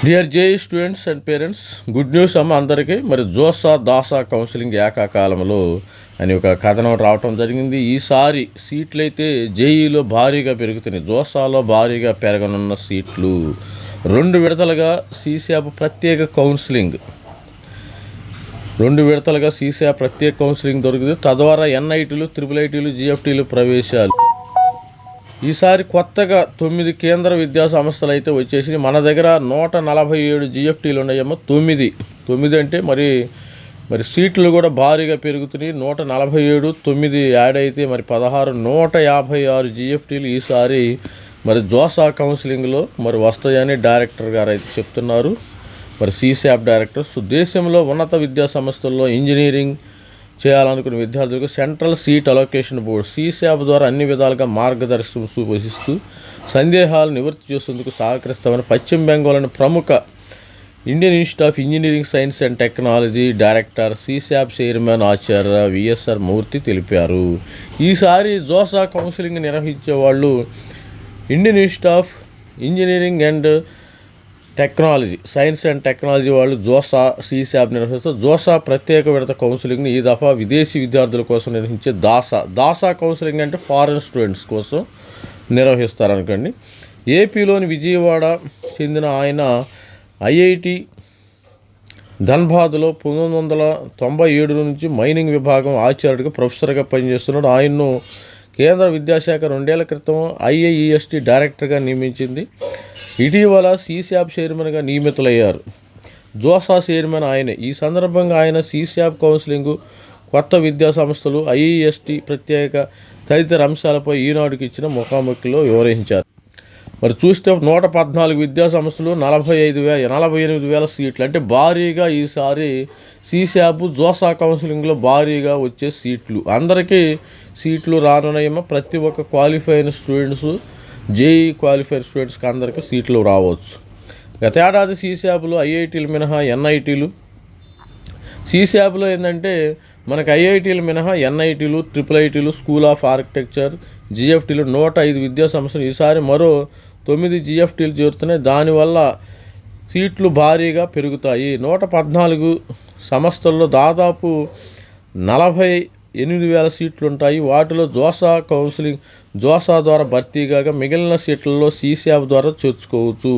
Dear JEE students and parents, good news అమ్మ అందరికీ. మరి జోసా దాసా కౌన్సిలింగ్ ఏకాకాలంలో అని ఒక కథనం రావటం జరిగింది. ఈసారి సీట్లు అయితే జేఈలో భారీగా పెరుగుతున్నాయి. జోసాలో భారీగా పెరగనున్న సీట్లు 2 విడతలుగా సీశాప్ ప్రత్యేక కౌన్సిలింగ్ 2 విడతలుగా సీశాప్ ప్రత్యేక కౌన్సిలింగ్ దొరుకుతుంది. తద్వారా ఎన్ఐటీలు, ట్రిపుల్ జీఎఫ్టీలు ప్రవేశాలు. ఈసారి కొత్తగా 9 కేంద్ర విద్యా సంస్థలు అయితే వచ్చేసి మన దగ్గర 147 జీఎఫ్టీలు ఉన్నాయేమో. 9 అంటే మరి సీట్లు కూడా భారీగా పెరుగుతున్నాయి. 147, 9 యాడ్ అయితే మరి 16, 156 జీఎఫ్టీలు ఈసారి మరి జోసా కౌన్సిలింగ్లో మరి వస్తాయని డైరెక్టర్ గారు అయితే చెప్తున్నారు. మరి సీశాప్ డైరెక్టర్స్ దేశంలో ఉన్నత విద్యా సంస్థల్లో ఇంజనీరింగ్ చేయాలనుకునే విద్యార్థులకు సెంట్రల్ సీట్ అలొకేషన్ బోర్డు సీశాప్ ద్వారా అన్ని విధాలుగా మార్గదర్శకం సూచిస్తూ సందేహాలు నివృత్తి చేసేందుకు సహకరిస్తామని పశ్చిమ బెంగాల్లోని ప్రముఖ Indian institute of engineering science and technology director CSAB chairman ఆచార్య విఎస్ఆర్ మూర్తి తెలిపారు. ఈసారి జోసా కౌన్సిలింగ్ నిర్వహించే వాళ్ళు Indian institute of engineering and technology science and technology వాళ్ళు సీశాప్ నిర్వహిస్తారు. జోసా ప్రత్యేక విడత కౌన్సిలింగ్ని ఈ దఫా విదేశీ విద్యార్థుల కోసం నిర్వహించే దాసా కౌన్సిలింగ్ అంటే ఫారెన్ స్టూడెంట్స్ కోసం నిర్వహిస్తారు అనుకోండి. ఏపీలోని విజయవాడ చెందిన ఆయన ఐఐటి ధన్బాద్లో 1997 నుంచి మైనింగ్ విభాగం ఆచార్యుడిగా ప్రొఫెసర్గా పనిచేస్తున్నాడు. ఆయన్ను కేంద్ర విద్యాశాఖ 2 ఏళ్ల క్రితం ఐఐఈఎస్టీ డైరెక్టర్గా నియమించింది. ఇటీవల సీశాప్ చైర్మన్గా నియమితులయ్యారు. జోసా చైర్మన్ ఆయనే. ఈ సందర్భంగా ఆయన సీశాప్ కౌన్సిలింగ్, కొత్త విద్యా సంస్థలు, ఐఈఎస్టీ ప్రత్యేక తదితర అంశాలపై ఈనాడుకి ఇచ్చిన ముఖాముఖిలో వివరించారు. మరి చూస్తే 114 విద్యా సంస్థలు, 48,000 సీట్లు అంటే భారీగా ఈసారి సీశాప్ జోసా కౌన్సిలింగ్లో భారీగా వచ్చే సీట్లు. అందరికీ సీట్లు రానున్నాయేమో. ప్రతి ఒక్క క్వాలిఫై అయిన స్టూడెంట్స్, జేఈ క్వాలిఫైడ్ స్టూడెంట్స్కి అందరికీ సీట్లు రావచ్చు. గత ఏడాది సీశాప్లో ఐఐటీలు మినహా ఎన్ఐటీలు, సీశాప్లో ఏంటంటే మనకు ఐఐటీలు మినహా ఎన్ఐటీలు, ట్రిపుల్ స్కూల్ ఆఫ్ ఆర్కిటెక్చర్, జీఎఫ్టీలు 105 విద్యా సంస్థలు. ఈసారి మరో 9 జీఎఫ్టీలు చేరుతున్నాయి. దానివల్ల సీట్లు భారీగా పెరుగుతాయి. 114 సంస్థల్లో దాదాపు 48,000 సీట్లు ఉంటాయి. వాటిలో జోసా ద్వారా భర్తీ కాగా మిగిలిన సీట్లలో సీశాప్ ద్వారా చేర్చుకోవచ్చు.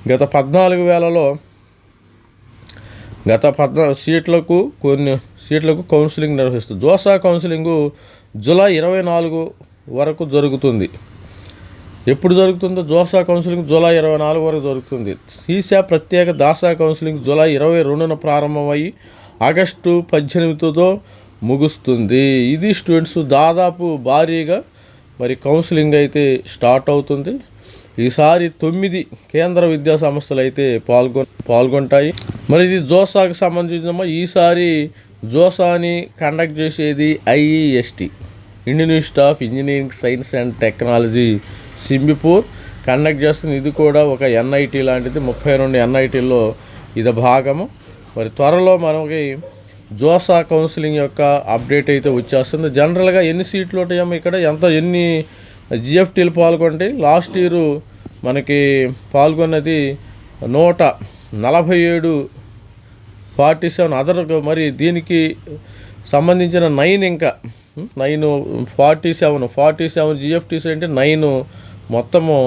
గత 14 కొన్ని సీట్లకు కౌన్సిలింగ్ నిర్వహిస్తుంది. జోసా కౌన్సిలింగ్ జూలై 24 వరకు జరుగుతుంది. ఎప్పుడు జరుగుతుందో జోసా కౌన్సిలింగ్ జూలై 24 వరకు జరుగుతుంది. సీశాప్ ప్రత్యేక దాసా కౌన్సిలింగ్ జూలై 22న ప్రారంభమయ్యి ఆగస్టు 18తో ముగుస్తుంది. ఇది స్టూడెంట్స్ దాదాపు భారీగా మరి కౌన్సిలింగ్ అయితే స్టార్ట్ అవుతుంది. ఈసారి 9 కేంద్ర విద్యా సంస్థలు అయితే పాల్గొంటాయి. మరి ఇది జోసాకు సంబంధించిన ఈసారి జోసాని కండక్ట్ చేసేది IIEST, Indian institute of engineering science and technology Shibpur conduct చేస్తుంది. ఇది కూడా ఒక ఎన్ఐటీ లాంటిది. 32 ఎన్ఐటీల్లో ఇది భాగము. మరి త్వరలో మనకి జోసా కౌన్సిలింగ్ యొక్క అప్డేట్ అయితే వచ్చేస్తుంది. జనరల్గా ఎన్ని సీట్లు ఉంటాయేమో ఇక్కడ, ఎన్ని జిఎఫ్టీలు పాల్గొంటాయి. లాస్ట్ ఇయర్ మనకి పాల్గొన్నది 147, 47 అదర్. మరి దీనికి సంబంధించిన 47 జిఎఫ్టీస్ అంటే 9 మొత్తము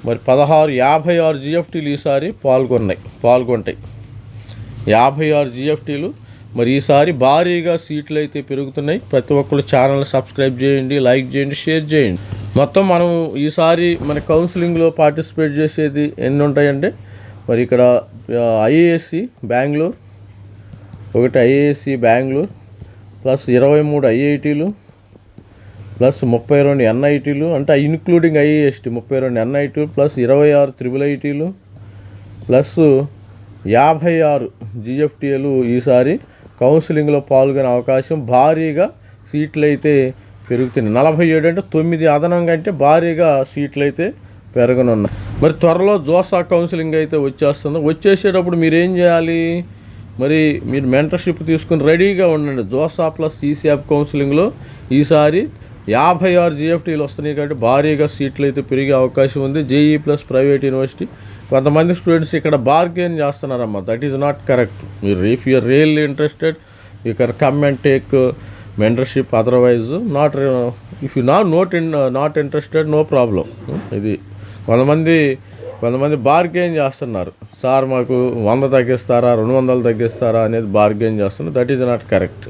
మరి 56 జిఎఫ్టీలు ఈసారి పాల్గొంటాయి. 56 జిఎఫ్టీలు. మరి ఈసారి భారీగా సీట్లు అయితే పెరుగుతున్నాయి. ప్రతి ఒక్కరు ఛానల్ సబ్స్క్రైబ్ చేయండి, లైక్ చేయండి, షేర్ చేయండి. మొత్తం మనం ఈసారి మన కౌన్సిలింగ్లో పార్టిసిపేట్ చేసేది ఎన్ని ఉంటాయంటే మరి ఇక్కడ ఐఏఎస్సి బెంగళూరు ప్లస్ 23 ఐఐటీలు ప్లస్ 32 ఎన్ఐటీలు అంటే ఇన్క్లూడింగ్ ఐఏఎస్టీ 32 ఎన్ఐటీలు ప్లస్ 26 ట్రిపుల్ ఐటీలు ప్లస్ 56 జిఎఫ్టీలు ఈసారి కౌన్సిలింగ్లో పాల్గొనే అవకాశం. భారీగా సీట్లు అయితే పెరుగుతున్నాయి. 47 అంటే 9 అదనంగా అంటే భారీగా సీట్లు అయితే పెరగనున్నాయి. మరి త్వరలో జోసా కౌన్సిలింగ్ అయితే వచ్చేసేటప్పుడు మీరు ఏం చేయాలి? మరి మీరు మెంటర్షిప్ తీసుకుని రెడీగా ఉండండి. జోసా ప్లస్ సీశాప్ కౌన్సిలింగ్లో ఈసారి 56 జిఎఫ్టీలు వస్తున్నాయి కాబట్టి భారీగా సీట్లు అయితే పెరిగే అవకాశం ఉంది. జేఈ ప్లస్ ప్రైవేట్ యూనివర్సిటీ కొంతమంది స్టూడెంట్స్ ఇక్కడ బార్గెన్ చేస్తున్నారమ్మా. That is not correct. మీరు if you're really interested you can come and take mentorship. Otherwise not if you not interested no problem. ఇది కొంతమంది బార్గెన్ చేస్తున్నారు. సార్ మాకు 100 తగ్గిస్తారా 200 తగ్గిస్తారా అనేది బార్గెన్ చేస్తున్నారు. That is not correct.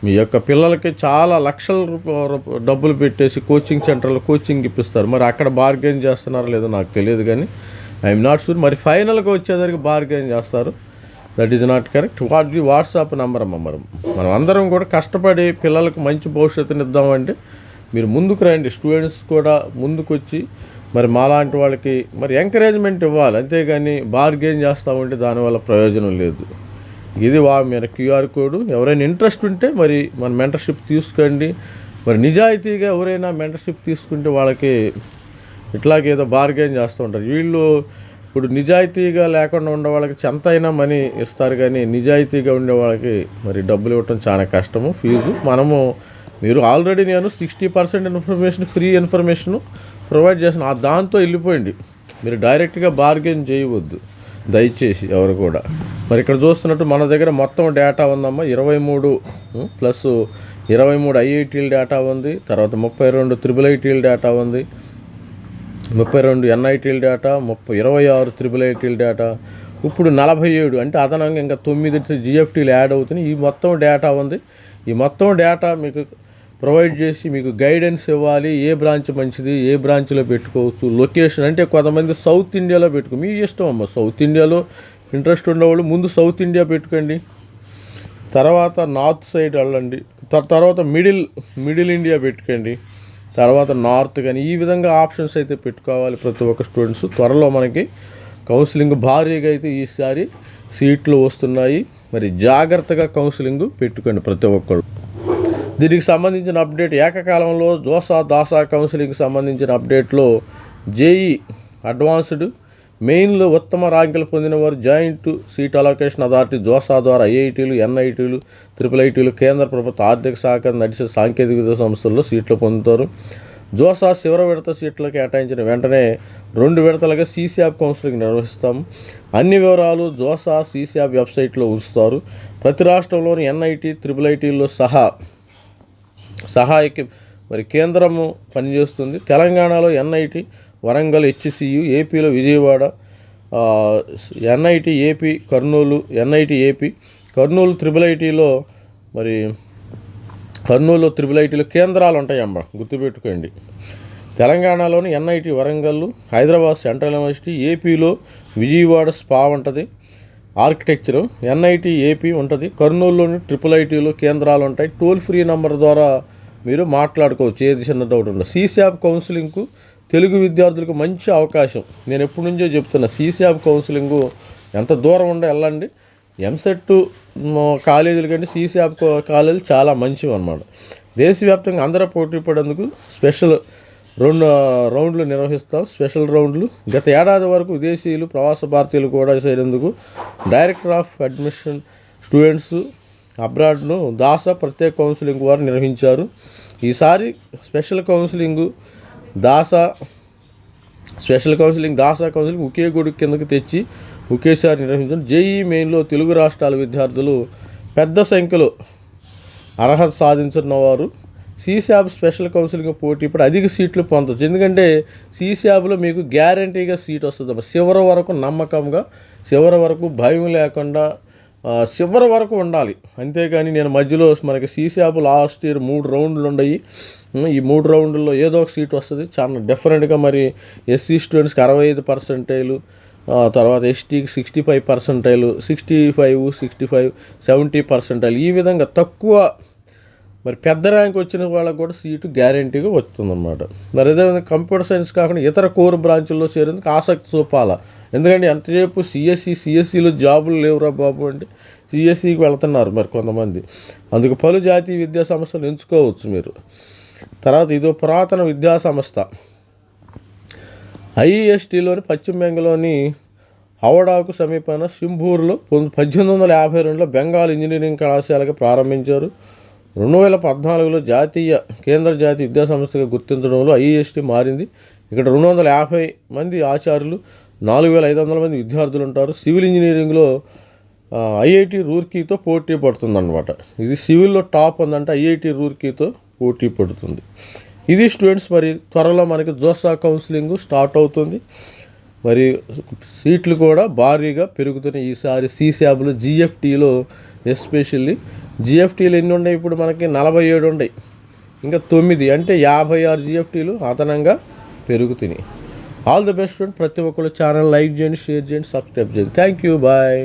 మీ యొక్క పిల్లలకి చాలా లక్షల డబ్బులు పెట్టేసి కోచింగ్ సెంటర్లో కోచింగ్ ఇప్పిస్తారు. మరి అక్కడ బార్గెన్ చేస్తున్నారో లేదో నాకు తెలియదు, కానీ ఐఎమ్ నాట్ షూర్. మరి ఫైనల్గా వచ్చేసరికి బార్గెన్ చేస్తారు. That is not correct. WhatsApp number అమ్మ. మనం అందరం కూడా కష్టపడి పిల్లలకు మంచి భవిష్యత్తుని ఇద్దామంటే మీరు ముందుకు రండి. స్టూడెంట్స్ కూడా ముందుకు వచ్చి మరి మాలాంటి వాళ్ళకి మరి ఎంకరేజ్మెంట్ ఇవ్వాలి. అంతేగాని బార్గెన్ చేస్తామంటే దానివల్ల ప్రయోజనం లేదు. ఇది మీరు క్యూఆర్ కోడ్. ఎవరైనా ఇంట్రెస్ట్ ఉంటే మరి మన మెంటర్షిప్ తీసుకోండి. మరి నిజాయితీగా ఎవరైనా మెంటర్షిప్ తీసుకుంటే వాళ్ళకి ఇట్లాగేదో బార్గెన్ చేస్తూ ఉంటారు. వీళ్ళు ఇప్పుడు నిజాయితీగా లేకుండా ఉండే వాళ్ళకి ఎంతైనా మనీ ఇస్తారు, కానీ నిజాయితీగా ఉండే వాళ్ళకి మరి డబ్బులు ఇవ్వటం చాలా కష్టము. ఫీజు మీరు ఆల్రెడీ నేను 60% ఇన్ఫర్మేషన్ ఫ్రీ ఇన్ఫర్మేషన్ ప్రొవైడ్ చేసిన దాంతో వెళ్ళిపోయింది. మీరు డైరెక్ట్గా బార్గెన్ చేయవద్దు దయచేసి ఎవరు కూడా. మరి ఇక్కడ చూస్తున్నట్టు మన దగ్గర మొత్తం డేటా ఉందమ్మా. 23 ప్లస్ 23 ఐఐటీల డేటా ఉంది. తర్వాత 32 IIITల డేటా ఉంది. 32 NITల డేటా, 26 IIITల డేటా. ఇప్పుడు 47 అంటే అదనంగా ఇంకా 9 GFTలు యాడ్ అవుతున్నాయి. ఈ మొత్తం డేటా ఉంది. ఈ మొత్తం డేటా మీకు ప్రొవైడ్ చేసి మీకు గైడెన్స్ ఇవ్వాలి. ఏ బ్రాంచ్ మంచిది, ఏ బ్రాంచ్లో పెట్టుకోవచ్చు, లొకేషన్ అంటే కొంతమంది సౌత్ ఇండియాలో మీ ఇష్టం అమ్మ. సౌత్ ఇండియాలో ఇంట్రెస్ట్ ఉండేవాళ్ళు ముందు సౌత్ ఇండియా పెట్టుకోండి, తర్వాత నార్త్ సైడ్ వెళ్ళండి, తర్వాత మిడిల్ ఇండియా పెట్టుకోండి, తర్వాత నార్త్. కానీ ఈ విధంగా ఆప్షన్స్ అయితే పెట్టుకోవాలి ప్రతి ఒక్క స్టూడెంట్స్. త్వరలో మనకి కౌన్సిలింగ్ భారీగా అయితే ఈసారి సీట్లు వస్తున్నాయి. మరి జాగ్రత్తగా కౌన్సిలింగ్ పెట్టుకోండి ప్రతి ఒక్కరు. దీనికి సంబంధించిన అప్డేట్ ఏకకాలంలో దాసా కౌన్సిలింగ్కి సంబంధించిన అప్డేట్లో జేఈ అడ్వాన్స్డ్ మెయిన్లో ఉత్తమ ర్యాంకులు పొందిన వారు joint seat allocation authority JoSAA ద్వారా ఐఐటీలు, NITలు, IIITలు, కేంద్ర ప్రభుత్వ ఆర్థిక శాఖ నడిచే సాంకేతిక సంస్థల్లో సీట్లు పొందుతారు. జోసా చివరి విడత సీట్లు కేటాయించిన వెంటనే 2 విడతలుగా CSAP కౌన్సిలింగ్ నిర్వహిస్తాము. అన్ని వివరాలు జోసా CSAP వెబ్సైట్లో ఉంచుతారు. ప్రతి రాష్ట్రంలోని NIT, IIITల్లో సహాయక మరి కేంద్రము పనిచేస్తుంది. తెలంగాణలో NIT వరంగల్ HCU, ఏపీలో Vijayawada, NIT AP Kurnool, NIT AP Kurnool, IIITలో మరి కర్నూలు IIITలో కేంద్రాలు ఉంటాయమ్మ, గుర్తుపెట్టుకోండి. తెలంగాణలోని NIT Warangal, Hyderabad central university, ఏపీలో విజయవాడ స్పా ఉంటుంది, ఆర్కిటెక్చరు, NIT AP ఉంటుంది. కర్నూలులోని IIITలో కేంద్రాలు ఉంటాయి. టోల్ ఫ్రీ నెంబర్ ద్వారా మీరు మాట్లాడుకోవచ్చు, ఏది చిన్న డౌట్ ఉండదు. CSAP కౌన్సిలింగ్కు తెలుగు విద్యార్థులకు మంచి అవకాశం. నేను ఎప్పటి నుంచో చెప్తున్నా, CSAP కౌన్సిలింగు ఎంత దూరం ఉండే వెళ్ళండి. ఎంసెట్ కాలేజీల కంటే CSAP కాలేజీలు చాలా మంచివి అన్నమాట. దేశవ్యాప్తంగా అందరూ పోటీ పడేందుకు స్పెషల్ 2 రౌండ్లు నిర్వహిస్తాం. స్పెషల్ రౌండ్లు గత ఏడాది వరకు విదేశీయులు, ప్రవాస భారతీయులు కూడా చేరేందుకు డైరెక్టర్ ఆఫ్ అడ్మిషన్ స్టూడెంట్స్ అబ్రాడ్ను దాసా ప్రత్యేక కౌన్సిలింగ్ వారు నిర్వహించారు. ఈసారి స్పెషల్ కౌన్సిలింగ్ దాసా కౌన్సిలింగ్ ఒకే గొడుగు కిందకు తెచ్చి ఒకేసారి నిర్వహించారు. జేఈ మెయిన్లో తెలుగు రాష్ట్రాల విద్యార్థులు పెద్ద సంఖ్యలో అర్హత సాధించిన వారు CSAP స్పెషల్ కౌన్సిలింగ్ పోటీ ఇప్పుడు అధిక సీట్లు పొందవచ్చు. ఎందుకంటే CSAPలో మీకు గ్యారంటీగా సీట్ వస్తుంది. చివరి వరకు నమ్మకంగా, చివరి వరకు భయం లేకుండా చివరి వరకు ఉండాలి. అంతేగాని నేను మధ్యలో మనకి CSAP లాస్ట్ ఇయర్ 3 రౌండ్లు ఉన్నాయి. ఈ 3 రౌండ్లలో ఏదో ఒక సీట్ వస్తుంది. చాలా డిఫరెంట్గా మరి SC స్టూడెంట్స్కి 65%, తర్వాత STకి 65%, 65, 70%. ఈ విధంగా తక్కువ మరి పెద్ద ర్యాంక్ వచ్చిన వాళ్ళకు కూడా సీటు గ్యారంటీగా వస్తుందన్నమాట. మరి అదేవిధంగా కంప్యూటర్ సైన్స్ కాకుండా ఇతర కోర్ బ్రాంచుల్లో చేరేందుకు ఆసక్తి చూపాలా. ఎందుకంటే ఎంతసేపు CSCలో జాబులు లేవురా బాబు అంటే CSCకి వెళ్తున్నారు మరి కొంతమంది. అందుకు పలు జాతీయ విద్యా సంస్థలు ఎంచుకోవచ్చు మీరు. తర్వాత ఇదో పురాతన విద్యా సంస్థ IESTలోని పశ్చిమ బెంగాల్లోని హవడాకు సమీపాన సింబూర్లో 1852లో బెంగాల్ ఇంజనీరింగ్ కళాశాలగా ప్రారంభించారు. 2014లో కేంద్ర జాతీయ విద్యా సంస్థగా గుర్తించడంలో IEST మారింది. ఇక్కడ 250 మంది ఆచార్యులు, 4500 మంది విద్యార్థులు ఉంటారు. సివిల్ ఇంజనీరింగ్లో ఐఐటి రూర్కీతో పోటీ పడుతుందన్నమాట. ఇది సివిల్లో టాప్ ఉందంటే ఐఐటి రూర్కీతో పోటీ పడుతుంది. ఇది స్టూడెంట్స్, మరి త్వరలో మనకి జోసా కౌన్సిలింగ్ స్టార్ట్ అవుతుంది. మరి సీట్లు కూడా భారీగా పెరుగుతున్నాయి ఈసారి సీశాబ్లో, జిఎఫ్టీలో ఎస్పెషల్లీ. జిఎఫ్టీలు ఎన్ని ఉన్నాయి ఇప్పుడు మనకి? 47 ఉన్నాయి. ఇంకా 9 అంటే 56 జిఎఫ్టీలు అదనంగా పెరుగుతున్నాయి. All the best student. ప్రతి ఒక్కరు ఛానల్ లైక్ చేయండి, షేర్ చేయండి, సబ్స్క్రైబ్ చేయండి. Thank you, bye.